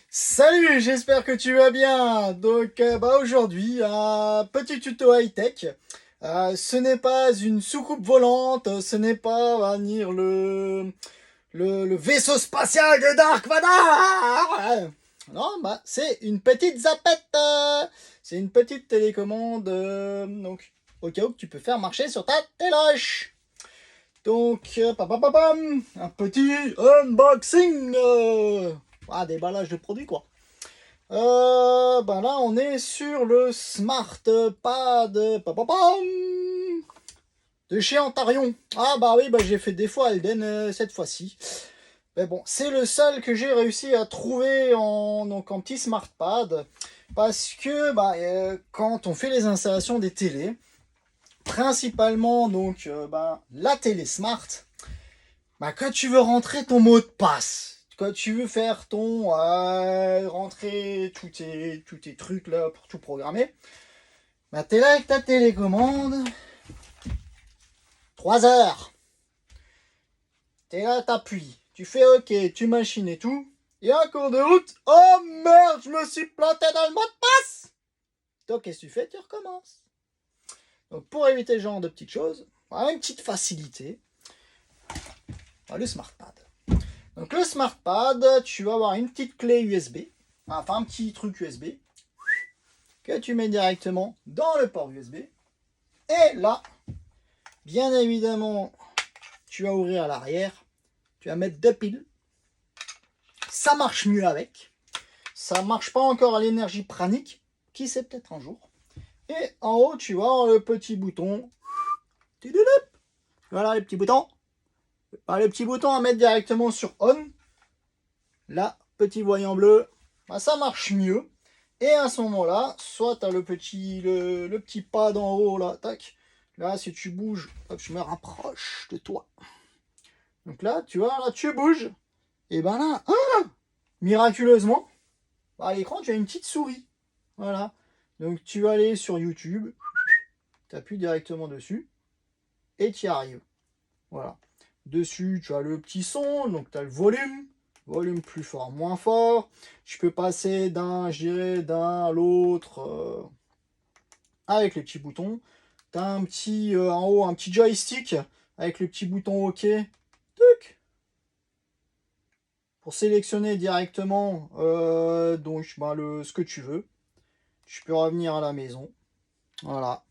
Salut, j'espère que tu vas bien. Donc aujourd'hui, un petit tuto high-tech. Ce n'est pas une soucoupe volante, ce n'est pas on va dire, le vaisseau spatial de Dark Vador. Non, c'est une petite zapette. C'est une petite télécommande, donc au cas où que tu peux faire marcher sur ta téloche. Donc, un petit unboxing. Déballage de produits, quoi. Là, on est sur le SmartPad de chez Antarion. J'ai fait des fois Alden cette fois-ci. Mais bon, c'est le seul que j'ai réussi à trouver en petit SmartPad. Parce que quand on fait les installations des télés, principalement la télé smart, quand tu veux rentrer ton mot de passe, quand tu veux faire ton rentrer tous tes trucs là pour tout programmer, t'es là avec ta télécommande, 3 heures. T'es là, t'appuies, tu fais OK, tu machines et tout, et en cours de route, oh merde, je me suis planté dans le mot de passe. Donc qu'est-ce que tu fais? Tu recommences. Donc pour éviter ce genre de petites choses, une petite facilité, le SmartPad. Donc le SmartPad, tu vas avoir une petite clé USB, enfin un petit truc USB, que tu mets directement dans le port USB. Et là, bien évidemment, tu vas ouvrir à l'arrière, tu vas mettre 2 piles. Ça marche mieux avec. Ça marche pas encore à l'énergie pranique, qui sait peut-être un jour. Et en haut, tu vas avoir le petit bouton. Voilà les petits boutons. Le petit bouton à mettre directement sur On. Là, petit voyant bleu, ça marche mieux. Et à ce moment-là, soit tu as le petit pad en haut, là, tac. Là, si tu bouges, hop, je me rapproche de toi. Donc là, tu vois, là, tu bouges. Et là, miraculeusement, à l'écran, tu as une petite souris. Voilà. Donc tu vas aller sur YouTube, tu appuies directement dessus, et tu y arrives. Voilà. Dessus, tu as le petit son, donc tu as le volume plus fort, moins fort. Tu peux passer d'un à l'autre avec les petits boutons. Tu as un petit en haut, un petit joystick avec le petit bouton OK. Tuc, pour sélectionner directement ce que tu veux. Tu peux revenir à la maison. Voilà.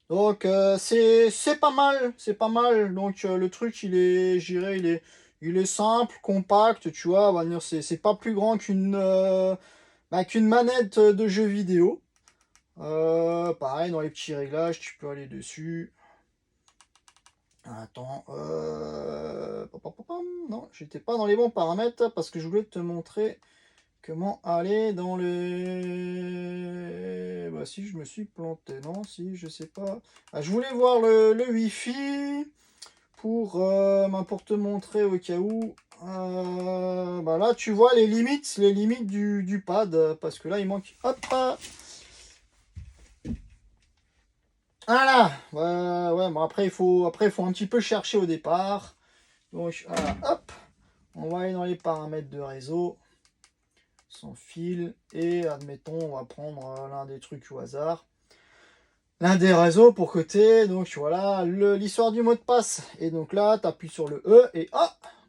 Donc c'est pas mal, c'est pas mal. Donc le truc il est simple, compact, tu vois. C'est pas plus grand qu'une manette de jeu vidéo. Pareil dans les petits réglages, tu peux aller dessus. Attends, non, j'étais pas dans les bons paramètres parce que je voulais te montrer comment aller dans les... si je me suis planté, non, si, je sais pas. Je voulais voir le Wi-Fi pour te montrer au cas où. Là, tu vois les limites du pad, parce que là, il manque... Hop. Voilà. Après, il faut un petit peu chercher au départ. Donc, voilà, hop. On va aller dans les paramètres de réseau. Sans fil, et admettons on va prendre l'un des trucs au hasard, l'un des réseaux pour côté. Donc voilà l'histoire du mot de passe, et donc là tu appuies sur le E et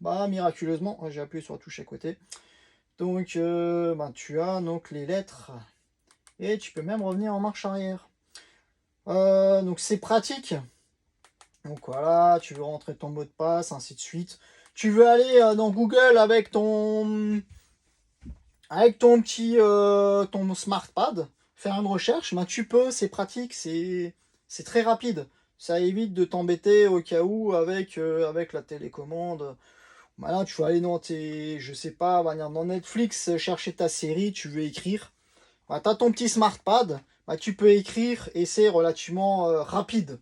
miraculeusement j'ai appuyé sur la touche à côté, donc tu as donc les lettres et tu peux même revenir en marche arrière. Donc c'est pratique. Donc voilà, tu veux rentrer ton mot de passe, ainsi de suite. Tu veux aller dans Google avec ton petit ton SmartPad, faire une recherche, tu peux, c'est pratique, c'est très rapide. Ça évite de t'embêter au cas où avec la télécommande. Là, tu vas aller dans je sais pas, dans Netflix, chercher ta série, tu veux écrire. Tu as ton petit SmartPad, tu peux écrire et c'est relativement rapide.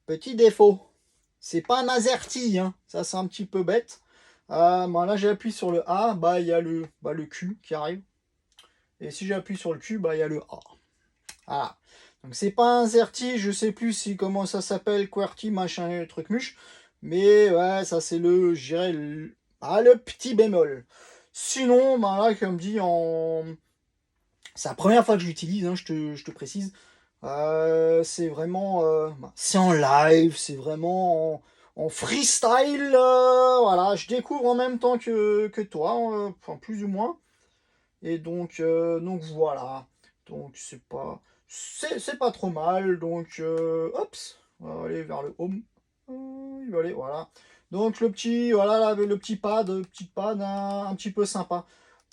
Petit défaut, c'est pas un AZERTY, hein. Ça c'est un petit peu bête. Là j'appuie sur le A, il y a le Q qui arrive. Et si j'appuie sur le Q, il y a le A. Voilà. Donc c'est pas un ZERTY, je sais plus si comment ça s'appelle, QWERTY, machin, truc muche. Mais ouais, ça c'est le, je dirais, le petit bémol. Sinon, ben là, comme dit, c'est la première fois que je l'utilise, hein, je te précise. C'est vraiment, c'est en live, c'est vraiment en freestyle. Voilà, je découvre en même temps que toi, enfin plus ou moins. Et donc voilà. Donc c'est pas trop mal. Donc hop, on va aller vers le home. Il va aller, voilà. Donc le petit, voilà, là, le petit pad un petit peu sympa.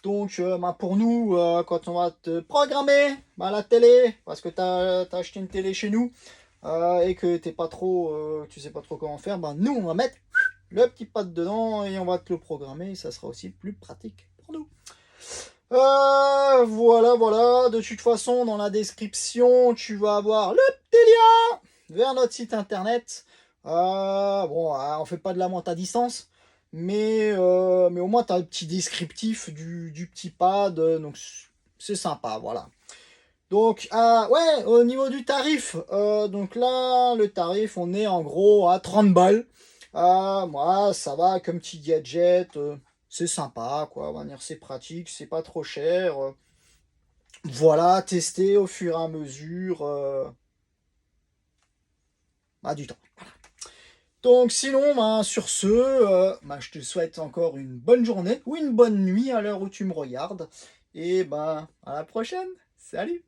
Donc bah, pour nous, quand on va te programmer bah, la télé, parce que t'as acheté une télé chez nous et que t'es pas trop, tu sais pas trop comment faire, bah, nous on va mettre le petit pad dedans et on va te le programmer. Et ça sera aussi plus pratique pour nous. Voilà, voilà. De toute façon, dans la description, tu vas avoir le petit lien vers notre site internet. Bon, on fait pas de la vente à distance, mais au moins tu as le petit descriptif du petit pad, donc c'est sympa, voilà. Donc, ouais, au niveau du tarif, donc là, le tarif, on est en gros à 30 balles. Moi, ça va comme petit gadget, c'est sympa, quoi. On va dire, c'est pratique, c'est pas trop cher. Voilà, tester au fur et à mesure du temps. Donc, sinon, ben, sur ce, ben, je te souhaite encore une bonne journée ou une bonne nuit à l'heure où tu me regardes. Et ben, à la prochaine. Salut!